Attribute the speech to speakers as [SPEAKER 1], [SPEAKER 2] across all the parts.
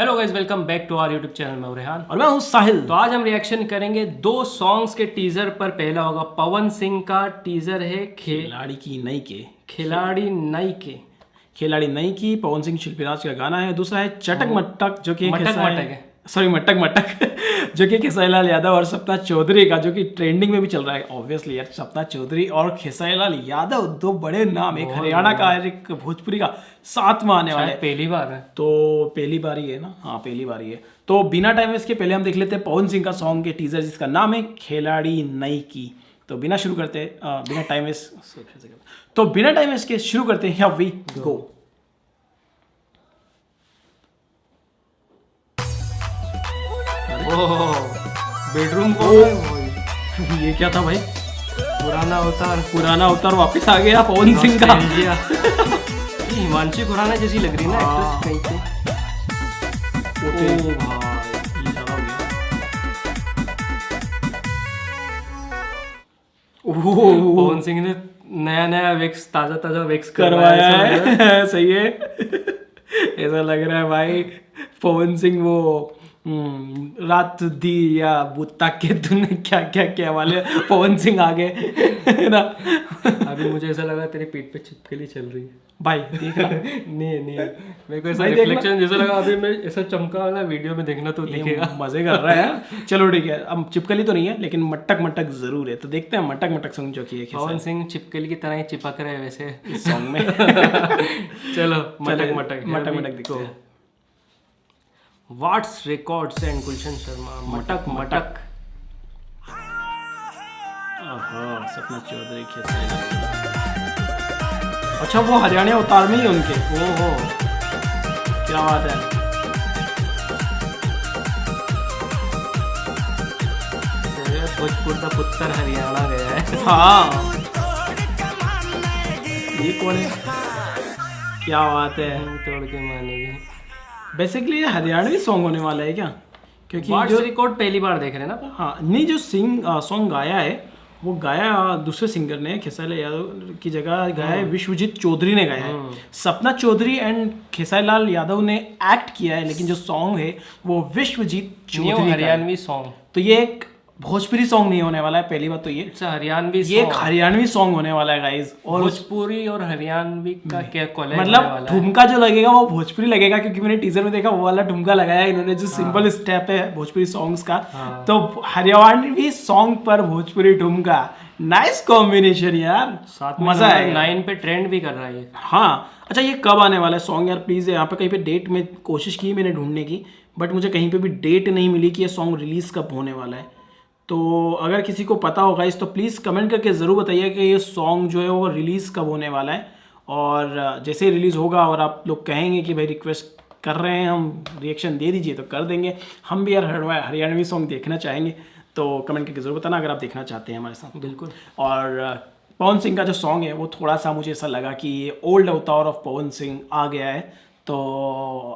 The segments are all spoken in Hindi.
[SPEAKER 1] Hello guys, welcome back to our YouTube channel. मैं रेहान
[SPEAKER 2] और मैं हूँ साहिल।
[SPEAKER 1] तो आज हम रिएक्शन करेंगे दो सॉन्ग्स के टीजर पर। पहला होगा पवन सिंह का टीजर है
[SPEAKER 2] खिलाड़ी की नई के
[SPEAKER 1] खिलाड़ी नई के
[SPEAKER 2] खिलाड़ी नई की पवन सिंह शिल्पीराज का गाना है। दूसरा है चटक मटक जो कि
[SPEAKER 1] मटक मटक है,
[SPEAKER 2] सॉरी मटक मटक जो कि खेसारी लाल यादव और सपना चौधरी का, जो कि ट्रेंडिंग में भी चल रहा है। ऑब्वियसली यार, सपना चौधरी और खेसारी लाल यादव दो बड़े नाम, एक हरियाणा का और एक भोजपुरी का, साथ में आने वाले।
[SPEAKER 1] पहली बार है
[SPEAKER 2] तो पहली बार ही है ना? हाँ पहली बार ही है। तो बिना टाइम वेस्ट के पहले हम देख लेते हैं पवन सिंह का सॉन्ग के टीजर, जिसका नाम है खिलाड़ी नई की। तो बिना शुरू करते बिना टाइम वेस्ट के शुरू करते हैं। Here we go.
[SPEAKER 1] Oh, bedroom को
[SPEAKER 2] ये क्या था भाई?
[SPEAKER 1] पुराना अवतार
[SPEAKER 2] वापस आ गया पवन सिंह का।
[SPEAKER 1] हिमांशी खुराना जैसी लग रही है ना एक्ट्रेस कहीं पे।
[SPEAKER 2] ओ भाई, ये ज्यादा हो गया।
[SPEAKER 1] पवन सिंह ने नया वेक्स, ताजा वेक्स
[SPEAKER 2] करवाया है। सही है। ऐसा लग रहा है भाई पवन सिंह वो रात दी या बुत्ता के तूने क्या क्या क्या वाले पवन सिंह आ गए है ना।
[SPEAKER 1] अभी मुझे ऐसा लगा तेरी पीठ पे छिपकली चल रही है
[SPEAKER 2] भाई, देख रहा
[SPEAKER 1] नहीं मेरे को ऐसा रिफ्लेक्शन जैसा लगा। अभी मैं ऐसा चमका वाला वीडियो में देखना तो दिखेगा।
[SPEAKER 2] मजे कर रहा है। चलो ठीक है, अब चिपकली तो नहीं है लेकिन मटक मटक जरूर है। तो देखते हैं मटक मटक सॉन्ग जो कि है
[SPEAKER 1] पवन सिंह चिपकली की तरह ही चिपक रहे हैं वैसे
[SPEAKER 2] इस सॉन्ग में।
[SPEAKER 1] चलो मटक मटक
[SPEAKER 2] देखते हैं।
[SPEAKER 1] वाट्स रिकॉर्ड्स एंड गुलशन शर्मा। मटक
[SPEAKER 2] सपना चौधरी खेसारी। अच्छा, वो हरियाणा अवतार में ही उनके।
[SPEAKER 1] ओहो,
[SPEAKER 2] क्या बात है।
[SPEAKER 1] भोजपुर का पुत्र हरियाणा गया है।
[SPEAKER 2] हाँ, ये कौन है? क्या बात है।
[SPEAKER 1] तोड़ के मानेगी।
[SPEAKER 2] बेसिकली ये हरियाणवी सॉन्ग होने वाला है क्या? क्योंकि
[SPEAKER 1] जो रिकॉर्ड पहली बार देख रहे हैं ना।
[SPEAKER 2] हाँ नहीं, जो सॉन्ग गाया है वो गाया दूसरे सिंगर ने, खेसारी यादव की जगह गाया है विश्वजीत चौधरी ने गाया है। सपना चौधरी एंड खेसारी लाल यादव ने एक्ट किया है, लेकिन जो सॉन्ग है वो विश्वजीत चौधरी
[SPEAKER 1] हरियाणवी सॉन्ग।
[SPEAKER 2] तो ये एक भोजपुरी सॉन्ग नहीं होने वाला है, पहली बात तो ये एक हरियाणवी सॉन्ग होने वाला है गाइस। और
[SPEAKER 1] भोजपुरी और हरियाणवी का क्या कॉलेज,
[SPEAKER 2] मतलब ठुमका जो लगेगा वो भोजपुरी लगेगा, क्योंकि मैंने टीजर में देखा वो वाला ठुमका लगाया इन्होंने, जो सिंपल स्टेप है भोजपुरी सॉन्ग्स का। तो हरियाणवी सॉन्ग पर भोजपुरी ठुमका, नाइस कॉम्बिनेशन यार, मजा है।
[SPEAKER 1] लाइन पे ट्रेंड भी कर रहा है।
[SPEAKER 2] हाँ अच्छा, ये कब आने वाला है सॉन्ग यार? प्लीज यहाँ पे कहीं पे डेट में कोशिश की मैंने ढूंढने की, बट मुझे कहीं पे भी डेट नहीं मिली कि ये सॉन्ग रिलीज कब होने वाला है। तो अगर किसी को पता होगा इस, तो प्लीज़ कमेंट करके ज़रूर बताइए कि ये सॉन्ग जो है वो रिलीज़ कब होने वाला है। और जैसे ही रिलीज़ होगा और आप लोग कहेंगे कि भाई रिक्वेस्ट कर रहे हैं, हम रिएक्शन दे दीजिए, तो कर देंगे। हम भी यार हरियाणवी सॉन्ग देखना चाहेंगे, तो कमेंट करके ज़रूर बताना अगर आप देखना चाहते हैं हमारे साथ।
[SPEAKER 1] बिल्कुल।
[SPEAKER 2] और पवन सिंह का जो सॉन्ग है वो थोड़ा सा मुझे ऐसा लगा कि ये ओल्ड अवतार ऑफ पवन सिंह आ गया है। तो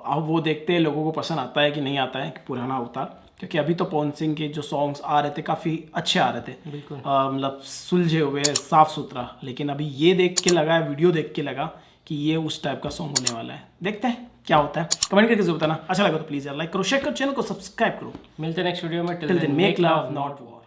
[SPEAKER 2] अब वो देखते हैं लोगों को पसंद आता है कि नहीं आता है, कि पुराना अवतार। क्योंकि अभी तो पवन सिंह के जो सॉन्ग्स आ रहे थे काफ़ी अच्छे आ रहे थे,
[SPEAKER 1] बिल्कुल
[SPEAKER 2] मतलब सुलझे हुए, साफ सुथरा। लेकिन अभी ये देख के लगा है, वीडियो देख के लगा कि ये उस टाइप का सॉन्ग होने वाला है। देखते हैं क्या होता है, कमेंट करके जरूर बताना। अच्छा लगा तो प्लीज़ यार लाइक करो, शेयर करो, चैनल को सब्सक्राइब करो।
[SPEAKER 1] मिलते हैं नेक्स्ट वीडियो में।
[SPEAKER 2] Till then make love not war.